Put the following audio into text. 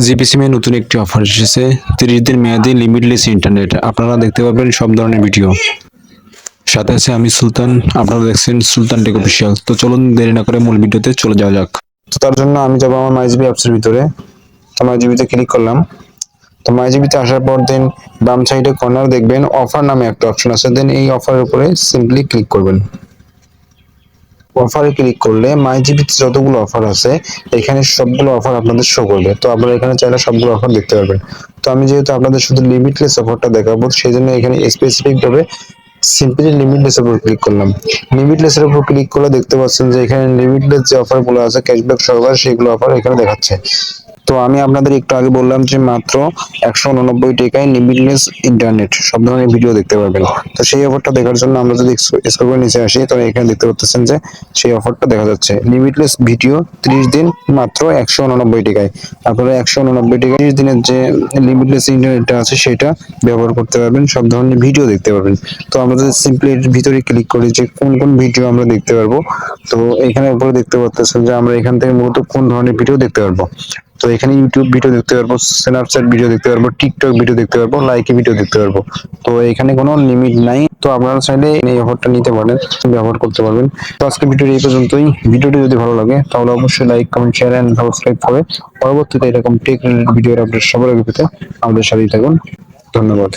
GP সিমে নতুন একটি অফার এসেছে। 30 দিন মেয়াদি লিমিটলেস ইন্টারনেট। আপনারা দেখতে পাবেন সব ধরনের ভিডিও। সাথে আছে আমি সুলতান। আপনারা দেখছেন সুলতান টেক অফিসিয়াল। তো চলুন দেরি না করে মূল ভিডিওতে চলে যাওয়া যাক। তো তার জন্য আমি যাবো আমার মাইজিবি অ্যাপসের ভিতরে। তো মাইজিবিতে ক্লিক করলাম। তো মাইজিবিতে আসার পর দেন বাম সাইডে কর্নার দেখবেন অফার নামে একটা অপশন আছে। দেন এই অফারের উপরে সিম্পলি ক্লিক করবেন। অফারে ক্লিক করলে মাইজিবিতে যতগুলো অফার আছে এখানে সবগুলো অফার আপনাদের শো করবে। তো আপনারা এখানে চাইলে সবগুলো অফার দেখতে পারবেন। তো আমি যেহেতু আপনাদের শুধু লিমিটলেস অফারটা দেখাবো সেই জন্য এখানে স্পেসিফিক ভাবে সিম্পলি লিমিটলেস এর উপর ক্লিক করলাম। লিমিটলেস এর উপর ক্লিক করলে দেখতে পাচ্ছেন যে এখানে লিমিটলেস যে অফার গুলো আছে ক্যাশব্যাক সহকারে সেগুলো অফার এখানে দেখাচ্ছে। তো আমি আপনাদের একটু আগে বললাম যে মাত্র 189 টাকায় লিমিটলেস ইন্টারনেট সব ধরনের ভিডিও দেখতে পারবেন। তো সেই অফারটা দেখার জন্য আমরা যদি স্ক্রল করে নিচে আসি তো এখানে দেখতে পাচ্ছেন যে সেই অফারটা দেখা যাচ্ছে লিমিটলেস ভিডিও 30 দিন মাত্র 189 টাকায়। আপনারা 189 টাকায় 30 দিনের যে লিমিটলেস ইন্টারনেটটা আছে সেটা ব্যবহার করতে পারবেন, সব ধরনের ভিডিও দেখতে পারবেন। তো আমরা যদি সিম্পলি এর ভিতরে ক্লিক করি যে কোন কোন ভিডিও আমরা দেখতে পারবো, তো এখানে উপরে দেখতে পাচ্ছেন যে আমরা এখান থেকে মূলত কোন ধরনের ভিডিও দেখতে পারবো। তো এখানে ইউটিউব ভিডিও দেখতে পারবো, স্ন্যাপচ্যাট ভিডিও দেখতে পারবো, টিকটক ভিডিও দেখতে পারবো, লাইকি ভিডিও দেখতে পারবো। তো এখানে কোনো লিমিট নাই। তো আপনারা চাইলে এই অফারটা নিতে পারেন, ব্যবহার করতে পারবেন। তো আজকে ভিডিওটি এই পর্যন্তই। ভিডিওটি যদি ভালো লাগে তাহলে অবশ্যই like, comment, share and subscribe করে পরবর্তীতে এরকম টেক রিলেটেড ভিডিওর আপডেট সবার আগে পেতে আমাদের সাথেই থাকুন। ধন্যবাদ।